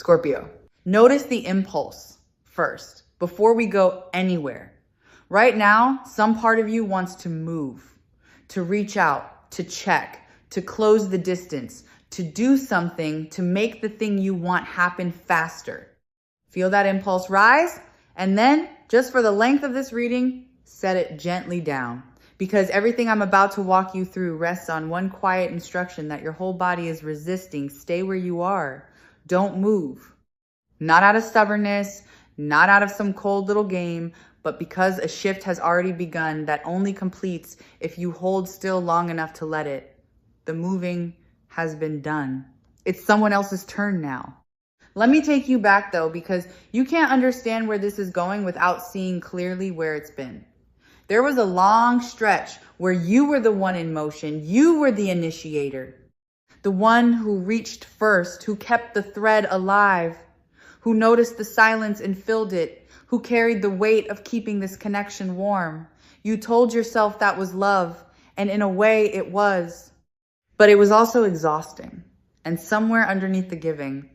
Scorpio, notice the impulse first before we go anywhere. Right now, some part of you wants to move, to reach out, to check, to close the distance, to do something to make the thing you want happen faster. Feel that impulse rise, and then, just for the length of this reading, set it gently down. Because everything I'm about to walk you through rests on one quiet instruction that your whole body is resisting. Stay where you are. Don't move. Not out of stubbornness, not out of some cold little game, but because a shift has already begun that only completes if you hold still long enough to let it. The moving has been done. It's someone else's turn now. Let me take you back though, because you can't understand where this is going without seeing clearly where it's been. There was a long stretch where you were the one in motion. You were the initiator, the one who reached first, who kept the thread alive, who noticed the silence and filled it, who carried the weight of keeping this connection warm. You told yourself that was love, and in a way it was. But it was also exhausting. And somewhere underneath the giving,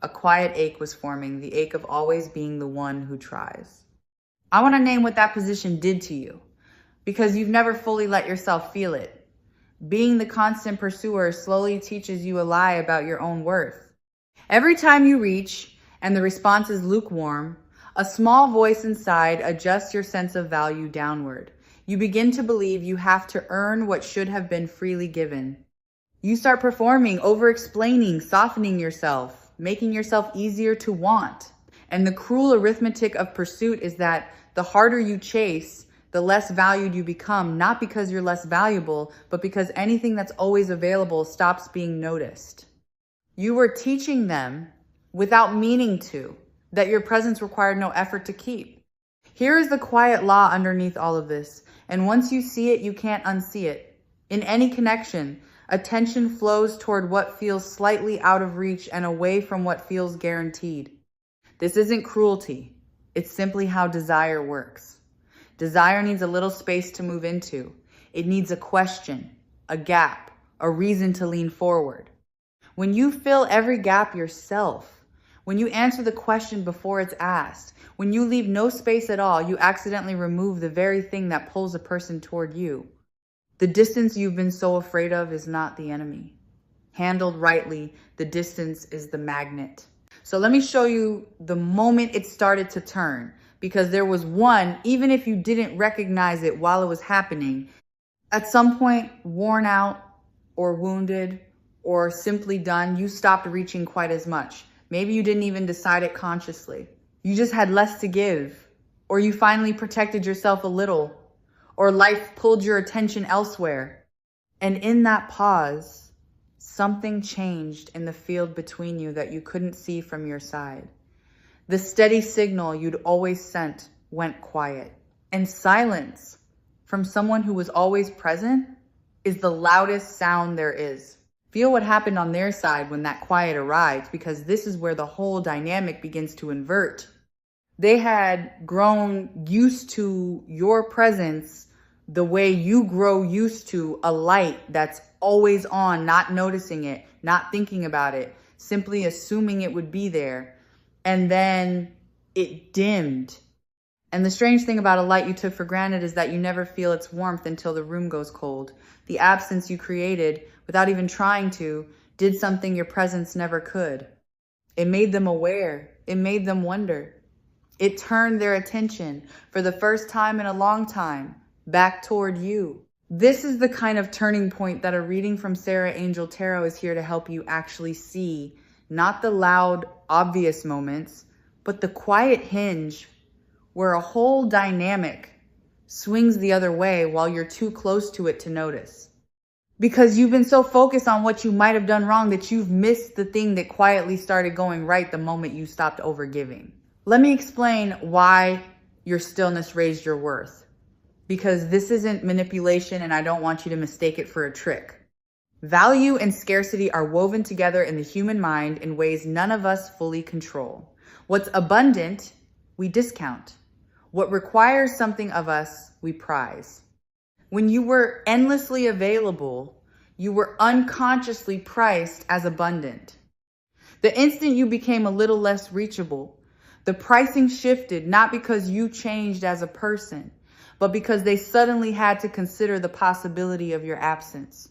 a quiet ache was forming, the ache of always being the one who tries. I want to name what that position did to you, because you've never fully let yourself feel it. Being the constant pursuer slowly teaches you a lie about your own worth. Every time you reach and the response is lukewarm, a small voice inside adjusts your sense of value downward. You begin to believe you have to earn what should have been freely given. You start performing, over-explaining, softening yourself, making yourself easier to want. And the cruel arithmetic of pursuit is that the harder you chase, the less valued you become, not because you're less valuable, but because anything that's always available stops being noticed. You were teaching them, without meaning to, that your presence required no effort to keep. Here is the quiet law underneath all of this, and once you see it, you can't unsee it. In any connection, attention flows toward what feels slightly out of reach and away from what feels guaranteed. This isn't cruelty. It's simply how desire works. Desire needs a little space to move into. It needs a question, a gap, a reason to lean forward. When you fill every gap yourself, when you answer the question before it's asked, when you leave no space at all, you accidentally remove the very thing that pulls a person toward you. The distance you've been so afraid of is not the enemy. Handled rightly, the distance is the magnet. So let me show you the moment it started to turn, because there was one, even if you didn't recognize it while it was happening, at some point, worn out or wounded or simply done, you stopped reaching quite as much. Maybe you didn't even decide it consciously. You just had less to give, or you finally protected yourself a little, or life pulled your attention elsewhere. And in that pause, something changed in the field between you that you couldn't see from your side. The steady signal you'd always sent went quiet. And silence from someone who was always present is the loudest sound there is. Feel what happened on their side when that quiet arrived, because this is where the whole dynamic begins to invert. They had grown used to your presence the way you grow used to a light that's always on, not noticing it, not thinking about it, simply assuming it would be there. And then it dimmed. And the strange thing about a light you took for granted is that you never feel its warmth until the room goes cold. The absence you created, without even trying to, did something your presence never could. It made them aware. It made them wonder. It turned their attention, for the first time in a long time, back toward you. This is the kind of turning point that a reading from Sarah Angel Tarot is here to help you actually see. Not the loud, obvious moments, but the quiet hinge where a whole dynamic swings the other way while you're too close to it to notice. Because you've been so focused on what you might have done wrong that you've missed the thing that quietly started going right the moment you stopped overgiving. Let me explain why your stillness raised your worth. Because this isn't manipulation, and I don't want you to mistake it for a trick. Value and scarcity are woven together in the human mind in ways none of us fully control. What's abundant, we discount. What requires something of us, we prize. When you were endlessly available, you were unconsciously priced as abundant. The instant you became a little less reachable, the pricing shifted, not because you changed as a person, but because they suddenly had to consider the possibility of your absence.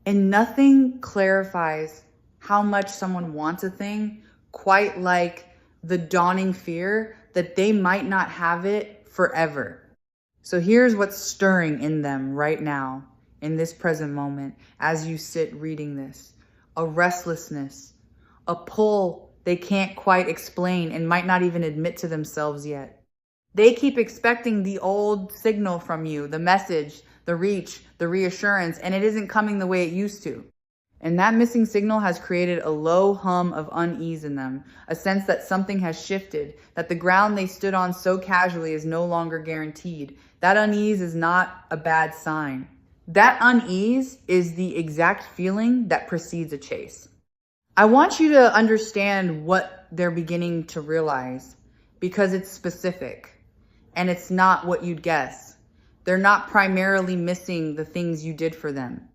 And nothing clarifies how much someone wants a thing quite like the dawning fear that they might not have it forever. So here's what's stirring in them right now, in this present moment, as you sit reading this. A restlessness, a pull they can't quite explain and might not even admit to themselves yet. They keep expecting the old signal from you, the message, the reach, the reassurance, and it isn't coming the way it used to. And that missing signal has created a low hum of unease in them, a sense that something has shifted, that the ground they stood on so casually is no longer guaranteed. That unease is not a bad sign. That unease is the exact feeling that precedes a chase. I want you to understand what they're beginning to realize, because it's specific and it's not what you'd guess. They're not primarily missing the things you did for them.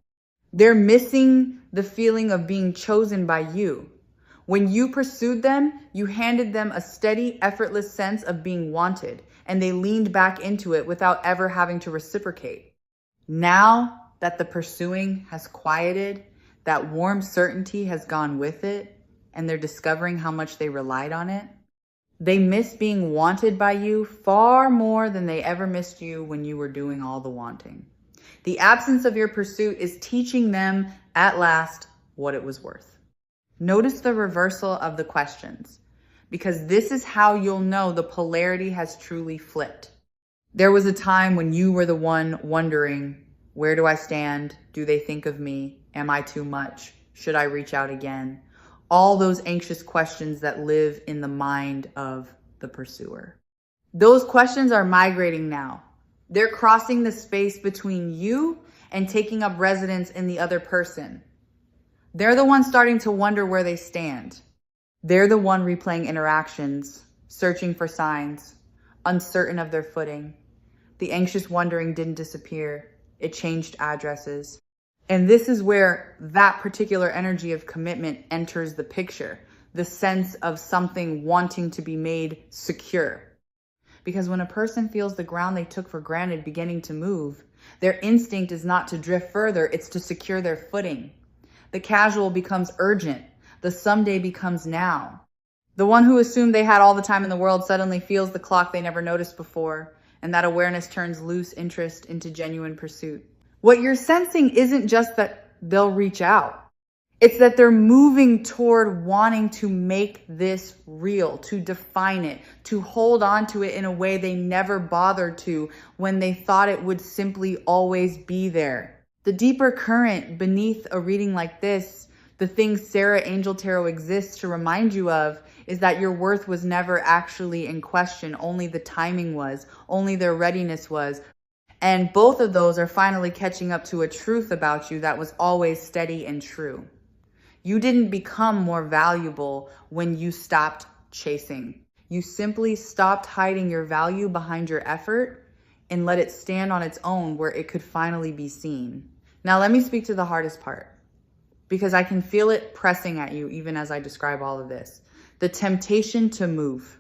They're missing the feeling of being chosen by you. When you pursued them, you handed them a steady, effortless sense of being wanted, and they leaned back into it without ever having to reciprocate. Now that the pursuing has quieted, that warm certainty has gone with it, and they're discovering how much they relied on it, they miss being wanted by you far more than they ever missed you when you were doing all the wanting. The absence of your pursuit is teaching them at last what it was worth. Notice the reversal of the questions, because this is how you'll know the polarity has truly flipped. There was a time when you were the one wondering, where do I stand? Do they think of me? Am I too much? Should I reach out again? All those anxious questions that live in the mind of the pursuer. Those questions are migrating now. They're crossing the space between you and taking up residence in the other person. They're the ones starting to wonder where they stand. They're the one replaying interactions, searching for signs, uncertain of their footing. The anxious wondering didn't disappear. It changed addresses. And this is where that particular energy of commitment enters the picture, the sense of something wanting to be made secure. Because when a person feels the ground they took for granted beginning to move, their instinct is not to drift further, it's to secure their footing. The casual becomes urgent. The someday becomes now. The one who assumed they had all the time in the world suddenly feels the clock they never noticed before, and that awareness turns loose interest into genuine pursuit. What you're sensing isn't just that they'll reach out. It's that they're moving toward wanting to make this real, to define it, to hold on to it in a way they never bothered to when they thought it would simply always be there. The deeper current beneath a reading like this, the thing Sarah Angel Tarot exists to remind you of, is that your worth was never actually in question. Only the timing was, only their readiness was. And both of those are finally catching up to a truth about you that was always steady and true. You didn't become more valuable when you stopped chasing. You simply stopped hiding your value behind your effort and let it stand on its own where it could finally be seen. Now let me speak to the hardest part, because I can feel it pressing at you even as I describe all of this. The temptation to move.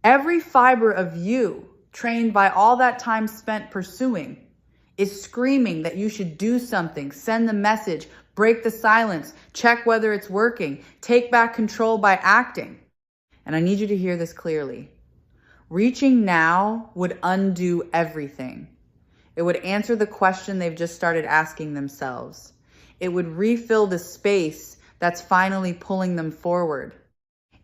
Every fiber of you, trained by all that time spent pursuing, is screaming that you should do something, send the message, break the silence, check whether it's working, take back control by acting. And I need you to hear this clearly. Reaching now would undo everything. It would answer the question they've just started asking themselves. It would refill the space that's finally pulling them forward.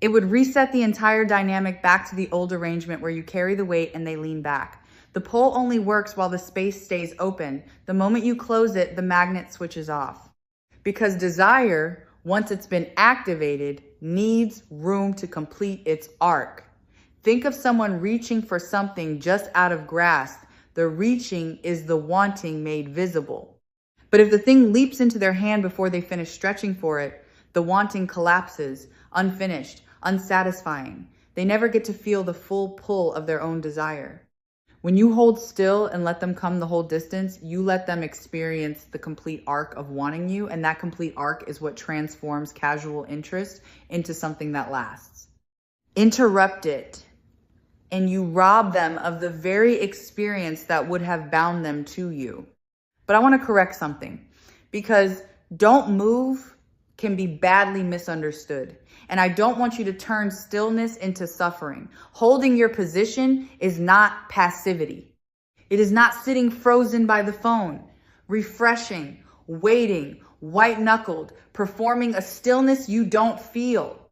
It would reset the entire dynamic back to the old arrangement where you carry the weight and they lean back. The pull only works while the space stays open. The moment you close it, the magnet switches off. Because desire, once it's been activated, needs room to complete its arc. Think of someone reaching for something just out of grasp. The reaching is the wanting made visible. But if the thing leaps into their hand before they finish stretching for it, the wanting collapses, unfinished, unsatisfying. They never get to feel the full pull of their own desire. When you hold still and let them come the whole distance, you let them experience the complete arc of wanting you, and that complete arc is what transforms casual interest into something that lasts. Interrupt it, and you rob them of the very experience that would have bound them to you. But I want to correct something, because don't move can be badly misunderstood. And I don't want you to turn stillness into suffering. Holding your position is not passivity. It is not sitting frozen by the phone, refreshing, waiting, white-knuckled, performing a stillness you don't feel.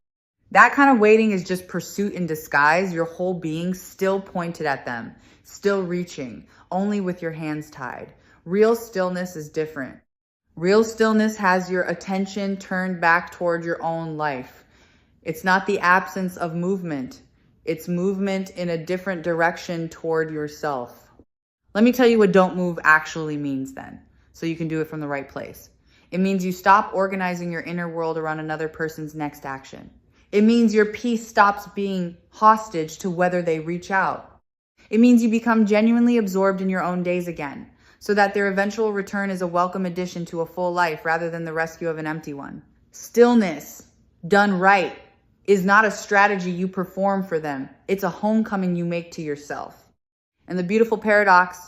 That kind of waiting is just pursuit in disguise, your whole being still pointed at them, still reaching, only with your hands tied. Real stillness is different. Real stillness has your attention turned back toward your own life. It's not the absence of movement. It's movement in a different direction toward yourself. Let me tell you what don't move actually means then, so you can do it from the right place. It means you stop organizing your inner world around another person's next action. It means your peace stops being hostage to whether they reach out. It means you become genuinely absorbed in your own days again, so that their eventual return is a welcome addition to a full life rather than the rescue of an empty one. Stillness, done right, is not a strategy you perform for them. It's a homecoming you make to yourself. And the beautiful paradox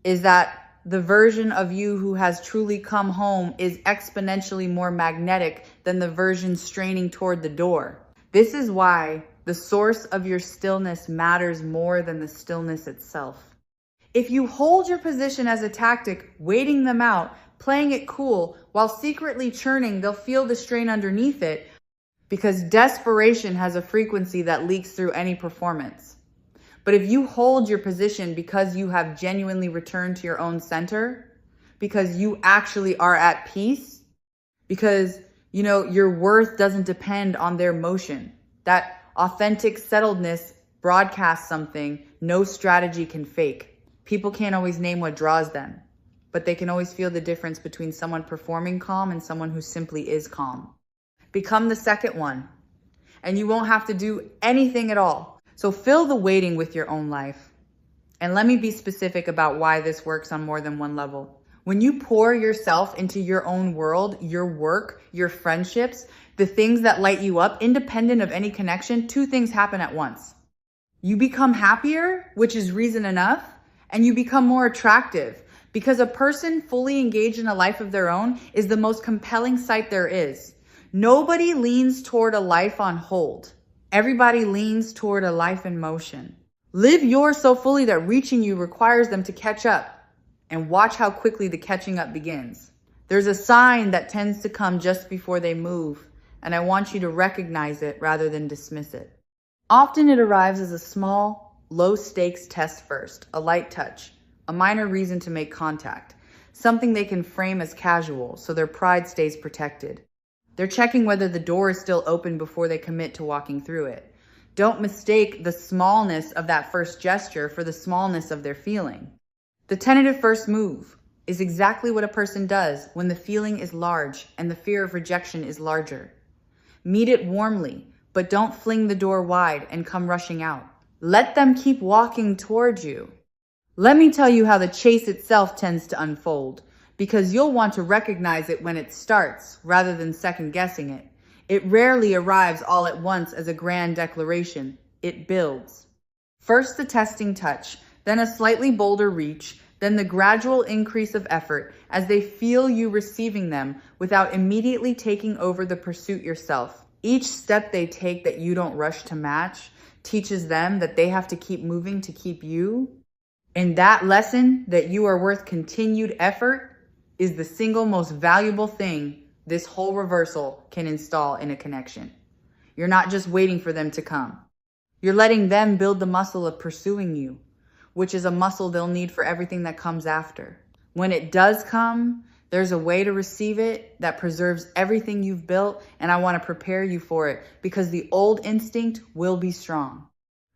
is that the version of you who has truly come home is exponentially more magnetic than the version straining toward the door. This is why the source of your stillness matters more than the stillness itself. If you hold your position as a tactic, waiting them out, playing it cool, while secretly churning, they'll feel the strain underneath it, because desperation has a frequency that leaks through any performance. But if you hold your position because you have genuinely returned to your own center, because you actually are at peace, because, your worth doesn't depend on their motion. That authentic settledness broadcasts something no strategy can fake. People can't always name what draws them, but they can always feel the difference between someone performing calm and someone who simply is calm. Become the second one, and you won't have to do anything at all. So fill the waiting with your own life. And let me be specific about why this works on more than one level. When you pour yourself into your own world, your work, your friendships, the things that light you up, independent of any connection, two things happen at once. You become happier, which is reason enough, and you become more attractive, because a person fully engaged in a life of their own is the most compelling sight there is. Nobody leans toward a life on hold. Everybody leans toward a life in motion. Live yours so fully that reaching you requires them to catch up, and watch how quickly the catching up begins. There's a sign that tends to come just before they move, and I want you to recognize it rather than dismiss it. Often it arrives as a small, low-stakes test first, a light touch, a minor reason to make contact, something they can frame as casual so their pride stays protected. They're checking whether the door is still open before they commit to walking through it. Don't mistake the smallness of that first gesture for the smallness of their feeling. The tentative first move is exactly what a person does when the feeling is large and the fear of rejection is larger. Meet it warmly, but don't fling the door wide and come rushing out. Let them keep walking towards you. Let me tell you how the chase itself tends to unfold, because you'll want to recognize it when it starts rather than second guessing it. It rarely arrives all at once as a grand declaration. It builds. First the testing touch, then a slightly bolder reach, then the gradual increase of effort as they feel you receiving them without immediately taking over the pursuit yourself. Each step they take that you don't rush to match teaches them that they have to keep moving to keep you. And that lesson that you are worth continued effort is the single most valuable thing this whole reversal can install in a connection. You're not just waiting for them to come. You're letting them build the muscle of pursuing you, which is a muscle they'll need for everything that comes after. When it does come, there's a way to receive it that preserves everything you've built, and I want to prepare you for it because the old instinct will be strong.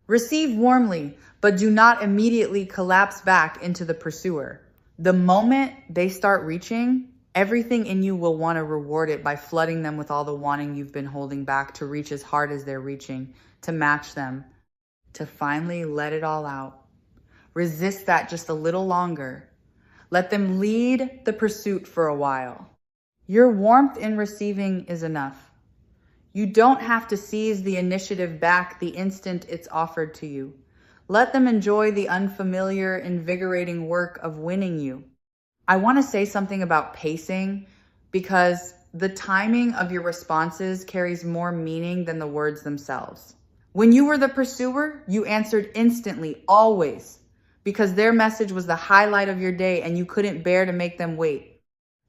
Receive warmly, but do not immediately collapse back into the pursuer. The moment they start reaching, everything in you will want to reward it by flooding them with all the wanting you've been holding back to reach as hard as they're reaching, to match them, to finally let it all out. Resist that just a little longer. Let them lead the pursuit for a while. Your warmth in receiving is enough. You don't have to seize the initiative back the instant it's offered to you. Let them enjoy the unfamiliar, invigorating work of winning you. I want to say something about pacing because the timing of your responses carries more meaning than the words themselves. When you were the pursuer, you answered instantly, always, because their message was the highlight of your day and you couldn't bear to make them wait.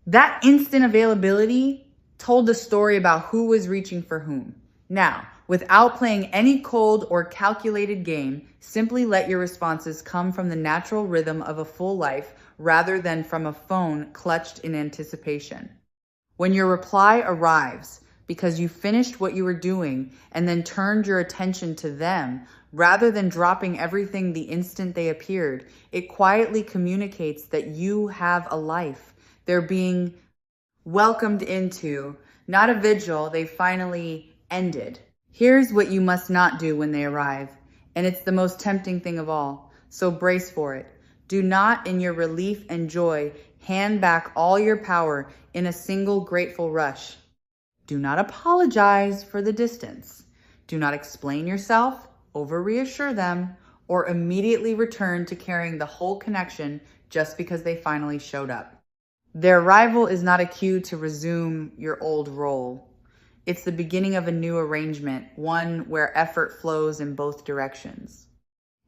That instant availability told the story about who was reaching for whom. Now, without playing any cold or calculated game, simply let your responses come from the natural rhythm of a full life rather than from a phone clutched in anticipation. When your reply arrives because you finished what you were doing and then turned your attention to them, rather than dropping everything the instant they appeared, it quietly communicates that you have a life. They're being welcomed into, not a vigil they finally ended. Here's what you must not do when they arrive, and it's the most tempting thing of all, so brace for it. Do not, in your relief and joy, hand back all your power in a single grateful rush. Do not apologize for the distance. Do not explain yourself, over-reassure them, or immediately return to carrying the whole connection just because they finally showed up. Their arrival is not a cue to resume your old role. It's the beginning of a new arrangement, one where effort flows in both directions.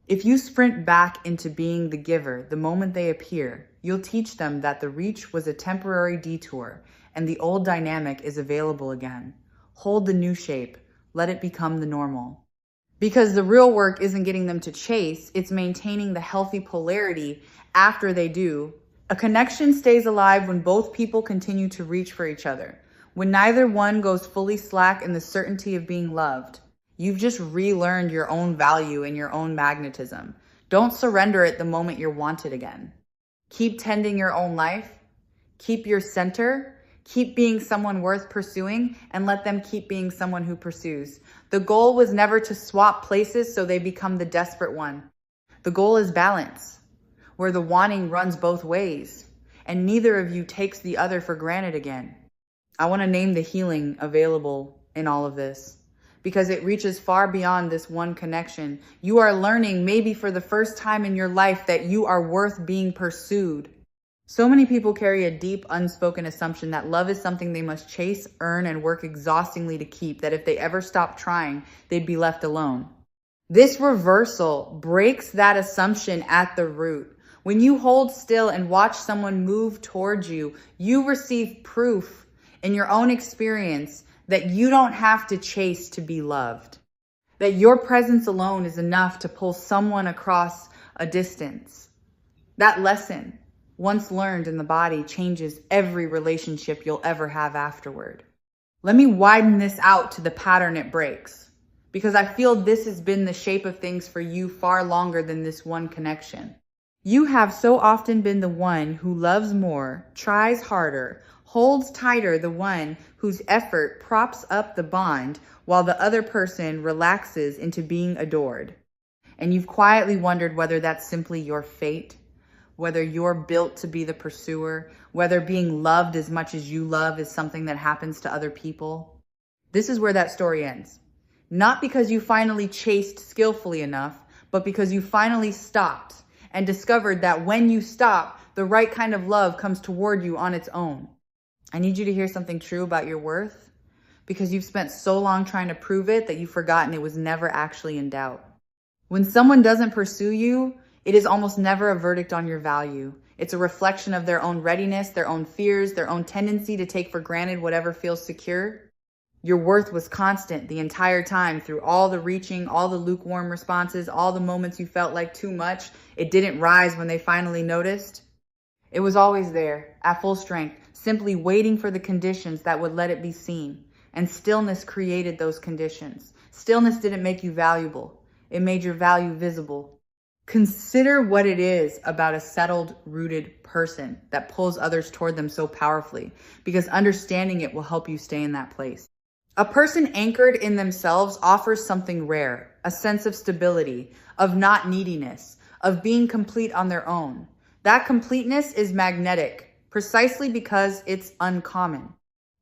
If you sprint back into being the giver the moment they appear, you'll teach them that the reach was a temporary detour and the old dynamic is available again. Hold the new shape. Let it become the normal. Because the real work isn't getting them to chase, it's maintaining the healthy polarity after they do. A connection stays alive when both people continue to reach for each other. When neither one goes fully slack in the certainty of being loved. You've just relearned your own value and your own magnetism. Don't surrender it the moment you're wanted again. Keep tending your own life. Keep your center. Keep being someone worth pursuing, and let them keep being someone who pursues. The goal was never to swap places so they become the desperate one. The goal is balance, where the wanting runs both ways, and neither of you takes the other for granted again. I want to name the healing available in all of this, because it reaches far beyond this one connection. You are learning, maybe for the first time in your life, that you are worth being pursued. So many people carry a deep, unspoken assumption that love is something they must chase, earn, and work exhaustingly to keep, that if they ever stop trying, they'd be left alone. This reversal breaks that assumption at the root. When you hold still and watch someone move towards you, you receive proof in your own experience that you don't have to chase to be loved. That your presence alone is enough to pull someone across a distance. That lesson, once learned in the body, changes every relationship you'll ever have afterward. Let me widen this out to the pattern it breaks, because I feel this has been the shape of things for you far longer than this one connection. You have so often been the one who loves more, tries harder, holds tighter, the one whose effort props up the bond while the other person relaxes into being adored. And you've quietly wondered whether that's simply your fate, whether you're built to be the pursuer, whether being loved as much as you love is something that happens to other people. This is where that story ends. Not because you finally chased skillfully enough, but because you finally stopped and discovered that when you stop, the right kind of love comes toward you on its own. I need you to hear something true about your worth, because you've spent so long trying to prove it that you've forgotten it was never actually in doubt. When someone doesn't pursue you, it is almost never a verdict on your value. It's a reflection of their own readiness, their own fears, their own tendency to take for granted whatever feels secure. Your worth was constant the entire time, through all the reaching, all the lukewarm responses, all the moments you felt like too much. It didn't rise when they finally noticed. It was always there, at full strength, simply waiting for the conditions that would let it be seen. And stillness created those conditions. Stillness didn't make you valuable. It made your value visible. Consider what it is about a settled, rooted person that pulls others toward them so powerfully, because understanding it will help you stay in that place. A person anchored in themselves offers something rare, a sense of stability, of not neediness, of being complete on their own. That completeness is magnetic, precisely because it's uncommon.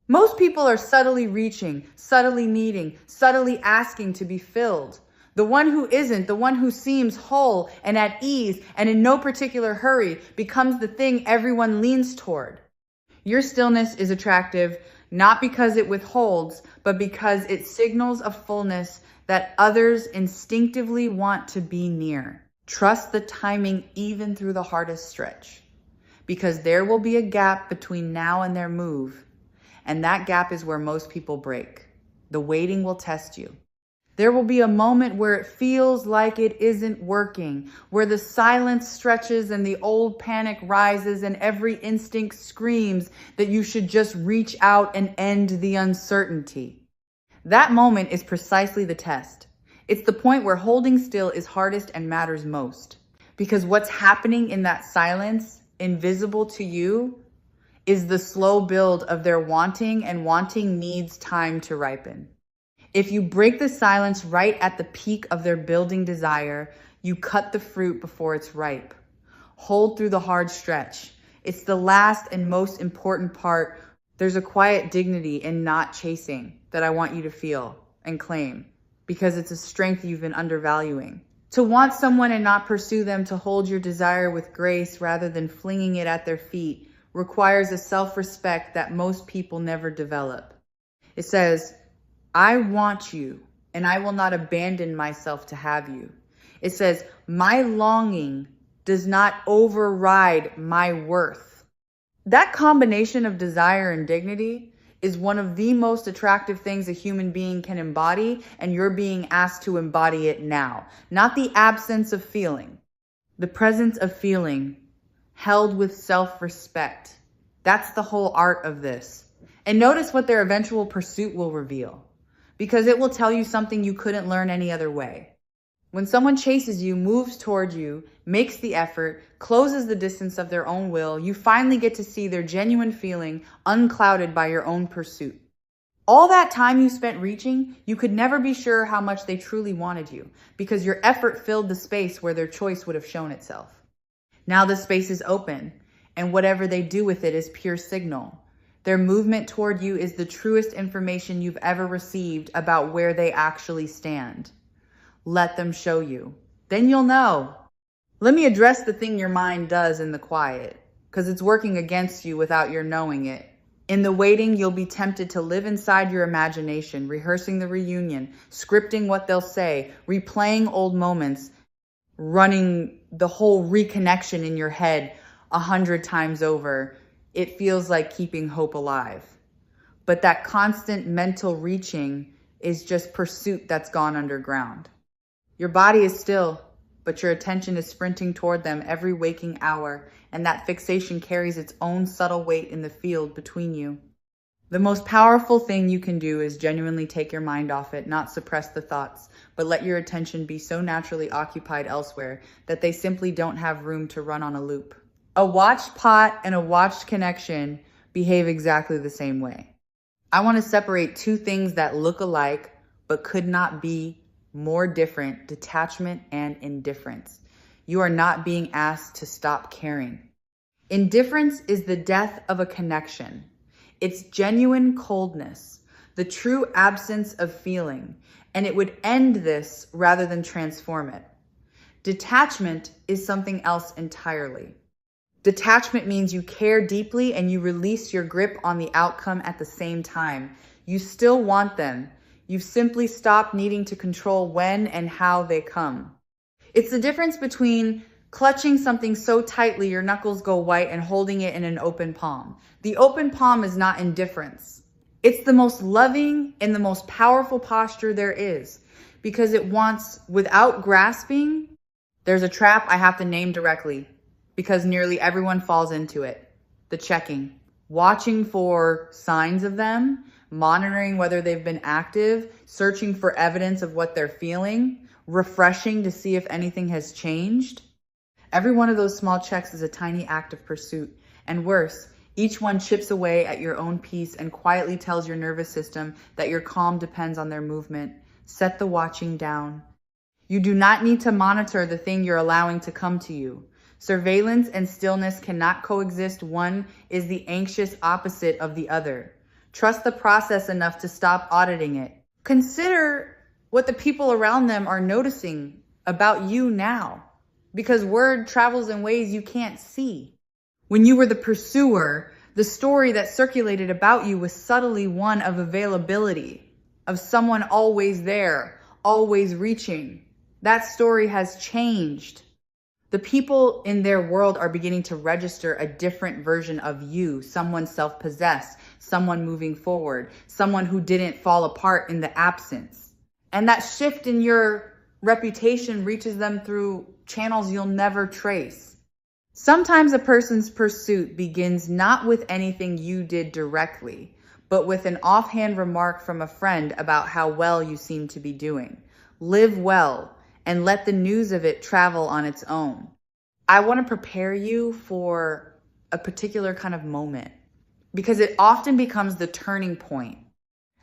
Most people are subtly reaching, subtly needing, subtly asking to be filled. The one who isn't, the one who seems whole and at ease and in no particular hurry, becomes the thing everyone leans toward. Your stillness is attractive, not because it withholds, but because it signals a fullness that others instinctively want to be near. Trust the timing even through the hardest stretch, because there will be a gap between now and their move, and that gap is where most people break. The waiting will test you. There will be a moment where it feels like it isn't working, where the silence stretches and the old panic rises and every instinct screams that you should just reach out and end the uncertainty. That moment is precisely the test. It's the point where holding still is hardest and matters most. Because what's happening in that silence, invisible to you, is the slow build of their wanting, and wanting needs time to ripen. If you break the silence right at the peak of their building desire, you cut the fruit before it's ripe. Hold through the hard stretch. It's the last and most important part. There's a quiet dignity in not chasing that I want you to feel and claim, because it's a strength you've been undervaluing. To want someone and not pursue them, to hold your desire with grace rather than flinging it at their feet, requires a self-respect that most people never develop. It says, I want you, and I will not abandon myself to have you. It says, my longing does not override my worth. That combination of desire and dignity is one of the most attractive things a human being can embody, and you're being asked to embody it now. Not the absence of feeling, the presence of feeling held with self-respect. That's the whole art of this. And notice what their eventual pursuit will reveal, because it will tell you something you couldn't learn any other way. When someone chases you, moves toward you, makes the effort, closes the distance of their own will, you finally get to see their genuine feeling unclouded by your own pursuit. All that time you spent reaching, you could never be sure how much they truly wanted you, because your effort filled the space where their choice would have shown itself. Now the space is open, and whatever they do with it is pure signal. Their movement toward you is the truest information you've ever received about where they actually stand. Let them show you. Then you'll know. Let me address the thing your mind does in the quiet, because it's working against you without your knowing it. In the waiting, you'll be tempted to live inside your imagination, rehearsing the reunion, scripting what they'll say, replaying old moments, running the whole reconnection in your head 100 times over. It feels like keeping hope alive. But that constant mental reaching is just pursuit that's gone underground. Your body is still, but your attention is sprinting toward them every waking hour, and that fixation carries its own subtle weight in the field between you. The most powerful thing you can do is genuinely take your mind off it, not suppress the thoughts, but let your attention be so naturally occupied elsewhere that they simply don't have room to run on a loop. A watched pot and a watched connection behave exactly the same way. I want to separate two things that look alike but could not be more different: detachment and indifference. You are not being asked to stop caring. Indifference is the death of a connection. It's genuine coldness, the true absence of feeling, and it would end this rather than transform it. Detachment is something else entirely. Detachment means you care deeply and you release your grip on the outcome at the same time. You still want them. You've simply stopped needing to control when and how they come. It's the difference between clutching something so tightly your knuckles go white and holding it in an open palm. The open palm is not indifference. It's the most loving and the most powerful posture there is, because it wants, without grasping. There's a trap I have to name directly, because nearly everyone falls into it. The checking. Watching for signs of them, monitoring whether they've been active, searching for evidence of what they're feeling, refreshing to see if anything has changed. Every one of those small checks is a tiny act of pursuit. And worse, each one chips away at your own peace and quietly tells your nervous system that your calm depends on their movement. Set the watching down. You do not need to monitor the thing you're allowing to come to you. Surveillance and stillness cannot coexist. One is the anxious opposite of the other. Trust the process enough to stop auditing it. Consider what the people around them are noticing about you now, because word travels in ways you can't see. When you were the pursuer, the story that circulated about you was subtly one of availability, of someone always there, always reaching. That story has changed. The people in their world are beginning to register a different version of you, someone self-possessed, someone moving forward, someone who didn't fall apart in the absence. And that shift in your reputation reaches them through channels you'll never trace. Sometimes a person's pursuit begins not with anything you did directly, but with an offhand remark from a friend about how well you seem to be doing. Live well and let the news of it travel on its own. I want to prepare you for a particular kind of moment, because it often becomes the turning point.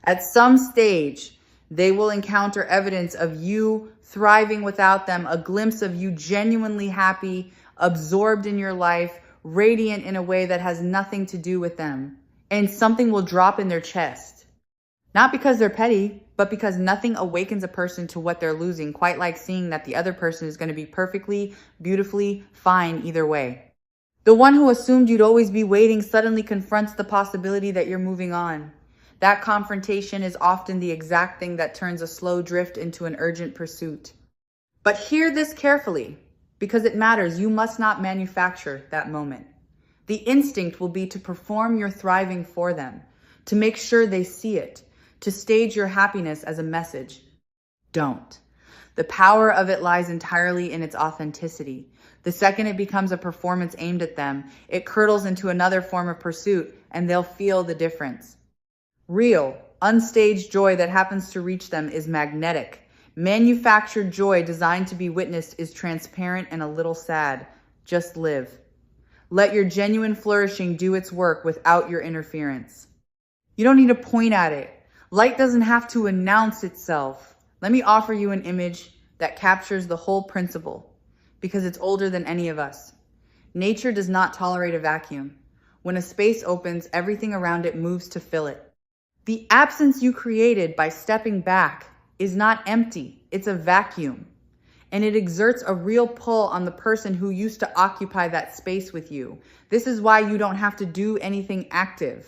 At some stage, they will encounter evidence of you thriving without them, a glimpse of you genuinely happy, absorbed in your life, radiant in a way that has nothing to do with them. And something will drop in their chest. Not because they're petty, but because nothing awakens a person to what they're losing, quite like seeing that the other person is going to be perfectly, beautifully fine either way. The one who assumed you'd always be waiting suddenly confronts the possibility that you're moving on. That confrontation is often the exact thing that turns a slow drift into an urgent pursuit. But hear this carefully, because it matters. You must not manufacture that moment. The instinct will be to perform your thriving for them, to make sure they see it, to stage your happiness as a message. Don't. The power of it lies entirely in its authenticity. The second it becomes a performance aimed at them, it curdles into another form of pursuit, and they'll feel the difference. Real, unstaged joy that happens to reach them is magnetic. Manufactured joy designed to be witnessed is transparent and a little sad. Just live. Let your genuine flourishing do its work without your interference. You don't need to point at it. Light doesn't have to announce itself. Let me offer you an image that captures the whole principle, because it's older than any of us. Nature does not tolerate a vacuum. When a space opens, everything around it moves to fill it. The absence you created by stepping back is not empty. It's a vacuum. And it exerts a real pull on the person who used to occupy that space with you. This is why you don't have to do anything active.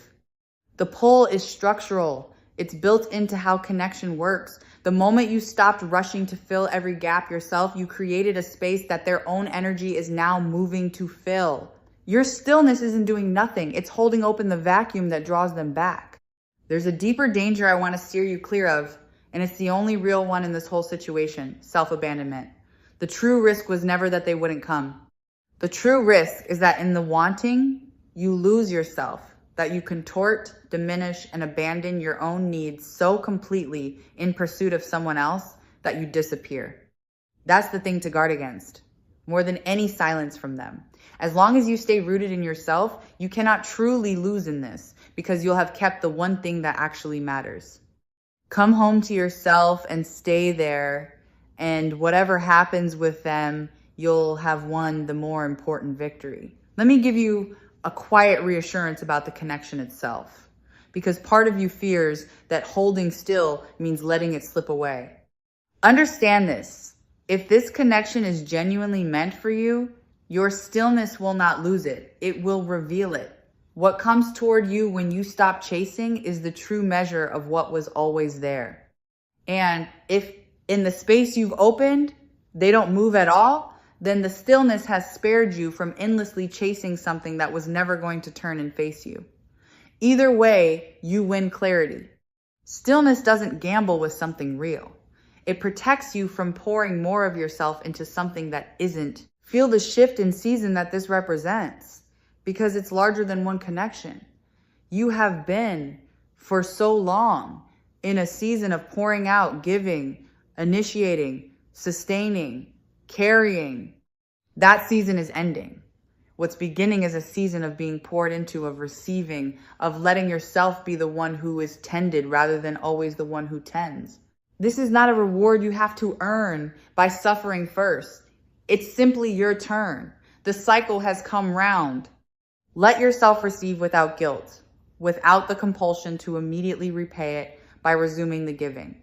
The pull is structural. It's built into how connection works. The moment you stopped rushing to fill every gap yourself, you created a space that their own energy is now moving to fill. Your stillness isn't doing nothing. It's holding open the vacuum that draws them back. There's a deeper danger I want to steer you clear of, and it's the only real one in this whole situation: self-abandonment. The true risk was never that they wouldn't come. The true risk is that in the wanting, you lose yourself, that you contort, diminish, and abandon your own needs so completely in pursuit of someone else that you disappear. That's the thing to guard against, more than any silence from them. As long as you stay rooted in yourself, you cannot truly lose in this, because you'll have kept the one thing that actually matters. Come home to yourself and stay there, and whatever happens with them, you'll have won the more important victory. Let me give you a quiet reassurance about the connection itself, because part of you fears that holding still means letting it slip away. Understand this. If this connection is genuinely meant for you, your stillness will not lose it. It will reveal it. What comes toward you when you stop chasing is the true measure of what was always there. And if in the space you've opened, they don't move at all, then the stillness has spared you from endlessly chasing something that was never going to turn and face you. Either way, you win clarity. Stillness doesn't gamble with something real. It protects you from pouring more of yourself into something that isn't. Feel the shift in season that this represents, because it's larger than one connection. You have been, for so long, in a season of pouring out, giving, initiating, sustaining, carrying. That season is ending. What's beginning is a season of being poured into, of receiving, of letting yourself be the one who is tended rather than always the one who tends. This is not a reward you have to earn by suffering first. It's simply your turn. The cycle has come round. Let yourself receive without guilt, without the compulsion to immediately repay it by resuming the giving.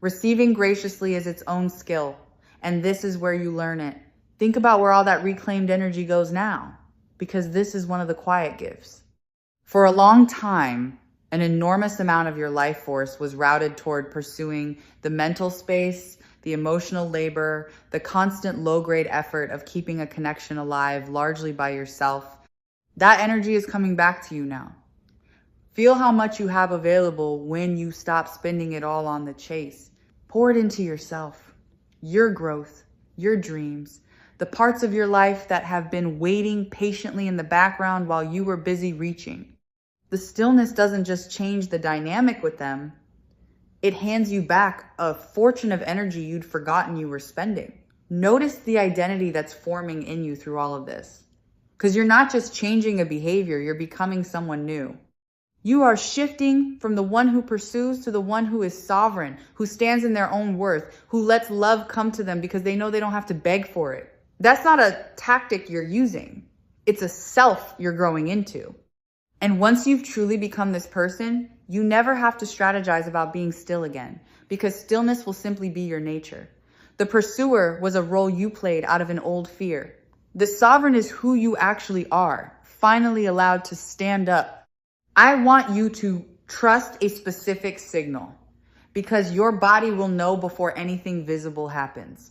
Receiving graciously is its own skill, and this is where you learn it. Think about where all that reclaimed energy goes now, because this is one of the quiet gifts. For a long time, an enormous amount of your life force was routed toward pursuing the mental space, the emotional labor, the constant low-grade effort of keeping a connection alive largely by yourself. That energy is coming back to you now. Feel how much you have available when you stop spending it all on the chase. Pour it into yourself, your growth, your dreams, the parts of your life that have been waiting patiently in the background while you were busy reaching. The stillness doesn't just change the dynamic with them. It hands you back a fortune of energy you'd forgotten you were spending. Notice the identity that's forming in you through all of this. Because you're not just changing a behavior, you're becoming someone new. You are shifting from the one who pursues to the one who is sovereign, who stands in their own worth, who lets love come to them because they know they don't have to beg for it. That's not a tactic you're using. It's a self you're growing into. And once you've truly become this person, you never have to strategize about being still again, because stillness will simply be your nature. The pursuer was a role you played out of an old fear. The sovereign is who you actually are, finally allowed to stand up. I want you to trust a specific signal, because your body will know before anything visible happens.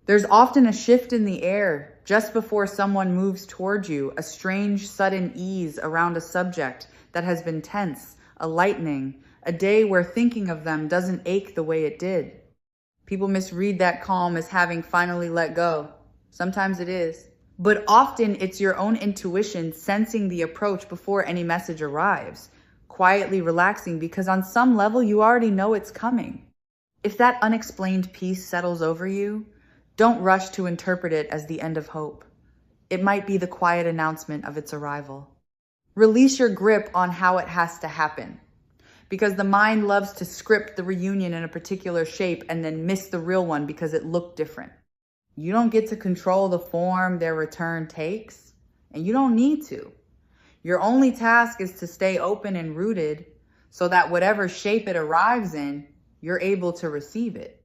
There's often a shift in the air just before someone moves towards you, a strange sudden ease around a subject that has been tense, a lightening, a day where thinking of them doesn't ache the way it did. People misread that calm as having finally let go. Sometimes it is. But often it's your own intuition sensing the approach before any message arrives, quietly relaxing because on some level you already know it's coming. If that unexplained peace settles over you, don't rush to interpret it as the end of hope. It might be the quiet announcement of its arrival. Release your grip on how it has to happen, because the mind loves to script the reunion in a particular shape and then miss the real one because it looked different. You don't get to control the form their return takes, and you don't need to. Your only task is to stay open and rooted so that whatever shape it arrives in, you're able to receive it.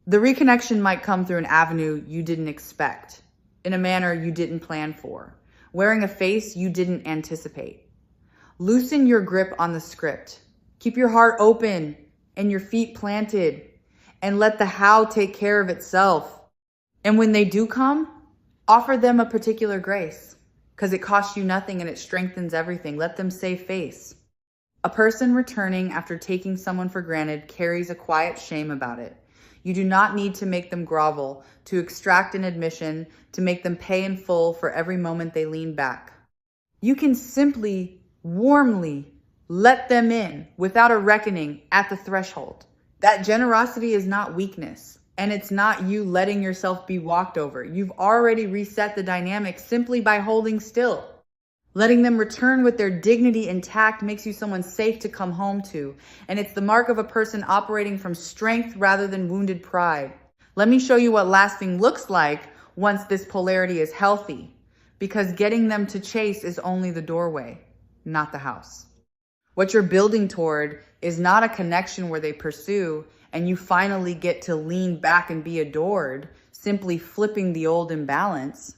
The reconnection might come through an avenue you didn't expect, in a manner you didn't plan for, wearing a face you didn't anticipate. Loosen your grip on the script. Keep your heart open and your feet planted, and let the how take care of itself. And when they do come, offer them a particular grace, because it costs you nothing and it strengthens everything. Let them save face. A person returning after taking someone for granted carries a quiet shame about it. You do not need to make them grovel, to extract an admission, to make them pay in full for every moment they lean back. You can simply, warmly let them in without a reckoning at the threshold. That generosity is not weakness, and it's not you letting yourself be walked over. You've already reset the dynamic simply by holding still. Letting them return with their dignity intact makes you someone safe to come home to. And it's the mark of a person operating from strength rather than wounded pride. Let me show you what lasting looks like once this polarity is healthy. Because getting them to chase is only the doorway, not the house. What you're building toward is not a connection where they pursue and you finally get to lean back and be adored, simply flipping the old imbalance.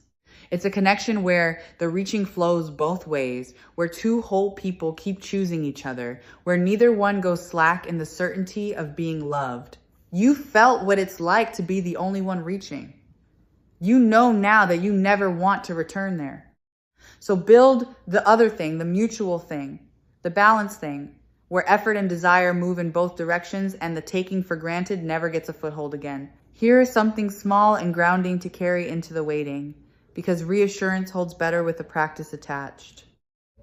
It's a connection where the reaching flows both ways, where two whole people keep choosing each other, where neither one goes slack in the certainty of being loved. You felt what it's like to be the only one reaching. You know now that you never want to return there. So build the other thing, the mutual thing, the balance thing, where effort and desire move in both directions and the taking for granted never gets a foothold again. Here is something small and grounding to carry into the waiting, because reassurance holds better with the practice attached.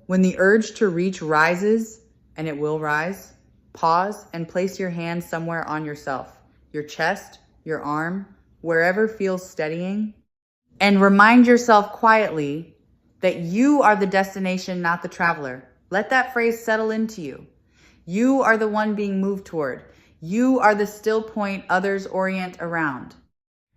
When the urge to reach rises, and it will rise, pause and place your hand somewhere on yourself, your chest, your arm, wherever feels steadying, and remind yourself quietly that you are the destination, not the traveler. Let that phrase settle into you. You are the one being moved toward. You are the still point others orient around.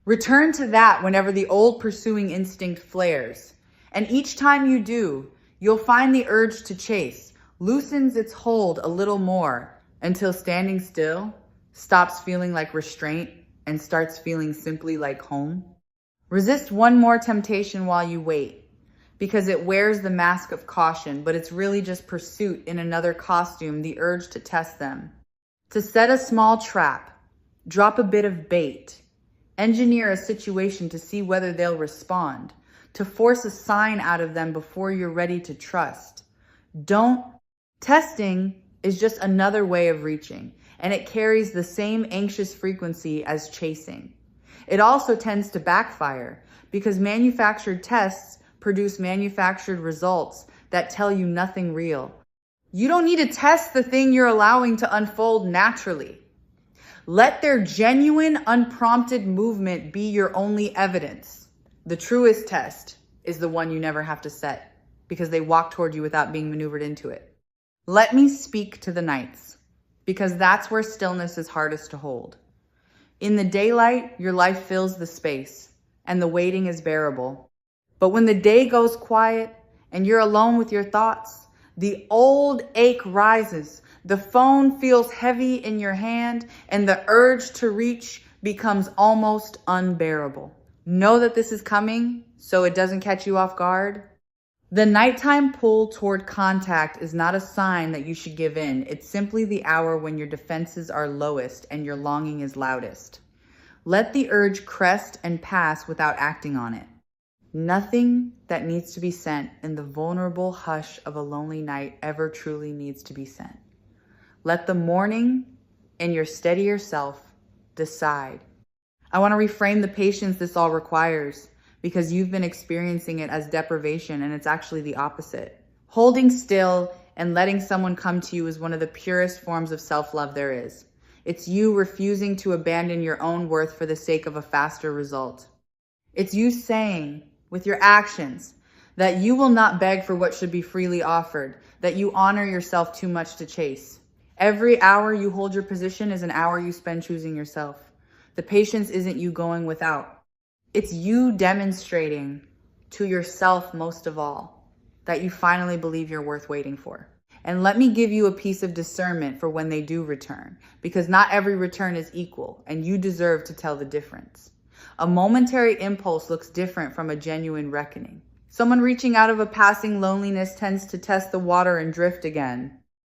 Return to that whenever the old pursuing instinct flares. And each time you do, you'll find the urge to chase loosens its hold a little more until standing still stops feeling like restraint and starts feeling simply like home. Resist one more temptation while you wait, because it wears the mask of caution, but it's really just pursuit in another costume, the urge to test them. To set a small trap, drop a bit of bait, engineer a situation to see whether they'll respond, to force a sign out of them before you're ready to trust. Testing is just another way of reaching, and it carries the same anxious frequency as chasing. It also tends to backfire because manufactured tests produce manufactured results that tell you nothing real. You don't need to test the thing you're allowing to unfold naturally. Let their genuine, unprompted movement be your only evidence. The truest test is the one you never have to set because they walk toward you without being maneuvered into it. Let me speak to the nights because that's where stillness is hardest to hold. In the daylight, your life fills the space and the waiting is bearable. But when the day goes quiet and you're alone with your thoughts, the old ache rises, the phone feels heavy in your hand, and the urge to reach becomes almost unbearable. Know that this is coming so it doesn't catch you off guard. The nighttime pull toward contact is not a sign that you should give in. It's simply the hour when your defenses are lowest and your longing is loudest. Let the urge crest and pass without acting on it. Nothing that needs to be sent in the vulnerable hush of a lonely night ever truly needs to be sent. Let the morning and your steadier self decide. I want to reframe the patience this all requires because you've been experiencing it as deprivation and it's actually the opposite. Holding still and letting someone come to you is one of the purest forms of self-love there is. It's you refusing to abandon your own worth for the sake of a faster result. It's you saying, with your actions, that you will not beg for what should be freely offered, that you honor yourself too much to chase. Every hour you hold your position is an hour you spend choosing yourself. The patience isn't you going without. It's you demonstrating to yourself most of all that you finally believe you're worth waiting for. And let me give you a piece of discernment for when they do return, because not every return is equal and you deserve to tell the difference. A momentary impulse looks different from a genuine reckoning. Someone reaching out of a passing loneliness tends to test the water and drift again.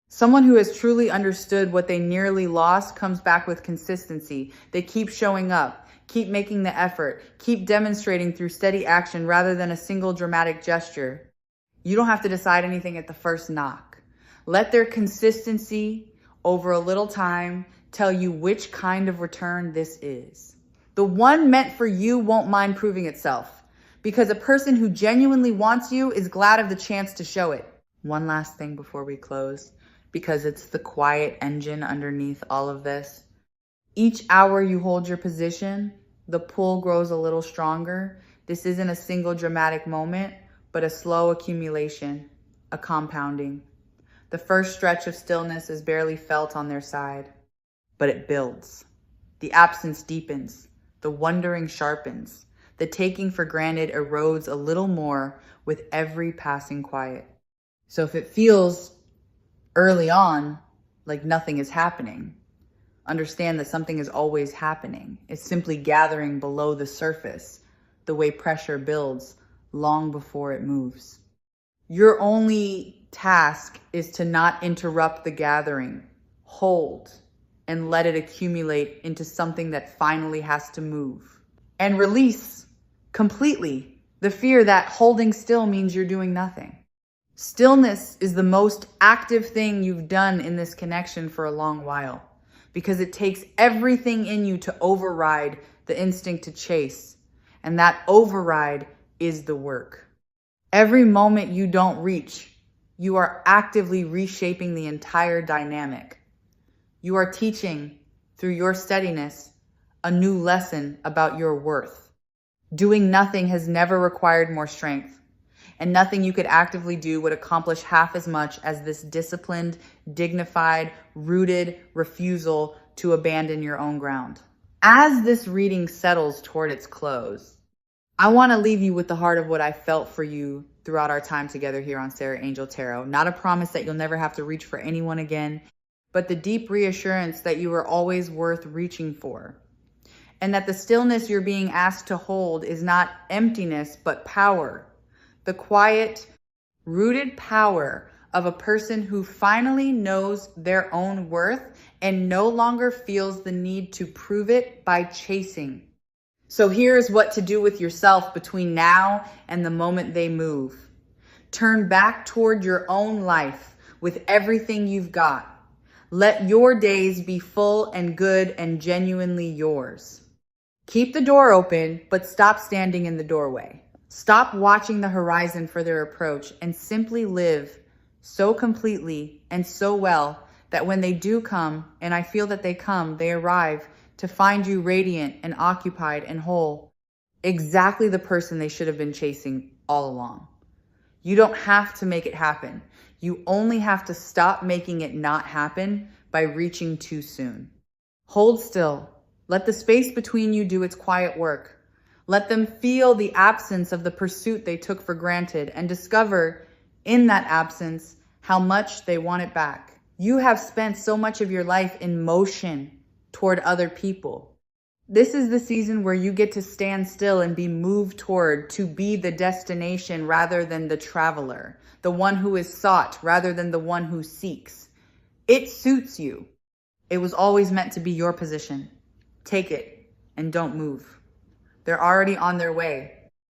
Someone who has truly understood what they nearly lost comes back with consistency. They keep showing up, keep making the effort, keep demonstrating through steady action rather than a single dramatic gesture. You don't have to decide anything at the first knock. Let their consistency over a little time tell you which kind of return this is. The one meant for you won't mind proving itself because a person who genuinely wants you is glad of the chance to show it. One last thing before we close, because it's the quiet engine underneath all of this. Each hour you hold your position, the pull grows a little stronger. This isn't a single dramatic moment, but a slow accumulation, a compounding. The first stretch of stillness is barely felt on their side, but it builds. The absence deepens. The wondering sharpens. The taking for granted erodes a little more with every passing quiet. So if it feels early on like nothing is happening, understand that something is always happening. It's simply gathering below the surface, the way pressure builds long before it moves. Your only task is to not interrupt the gathering. Hold and let it accumulate into something that finally has to move. And release completely the fear that holding still means you're doing nothing. Stillness is the most active thing you've done in this connection for a long while because it takes everything in you to override the instinct to chase. And that override is the work. Every moment you don't reach, you are actively reshaping the entire dynamic. You are teaching, through your steadiness, a new lesson about your worth. Doing nothing has never required more strength, and nothing you could actively do would accomplish half as much as this disciplined, dignified, rooted refusal to abandon your own ground. As this reading settles toward its close, I want to leave you with the heart of what I felt for you throughout our time together here on Sarah Angel Tarot. Not a promise that you'll never have to reach for anyone again, but the deep reassurance that you are always worth reaching for. And that the stillness you're being asked to hold is not emptiness, but power. The quiet, rooted power of a person who finally knows their own worth and no longer feels the need to prove it by chasing. So here's what to do with yourself between now and the moment they move. Turn back toward your own life with everything you've got. Let your days be full and good and genuinely yours. Keep the door open, but stop standing in the doorway. Stop watching the horizon for their approach and simply live so completely and so well that when they do come, and I feel that they come, they arrive to find you radiant and occupied and whole. Exactly the person they should have been chasing all along. You don't have to make it happen. You only have to stop making it not happen by reaching too soon. Hold still. Let the space between you do its quiet work. Let them feel the absence of the pursuit they took for granted and discover in that absence how much they want it back. You have spent so much of your life in motion toward other people. This is the season where you get to stand still and be moved toward, to be the destination rather than the traveler, the one who is sought rather than the one who seeks. It suits you. It was always meant to be your position. Take it and don't move. They're already on their way.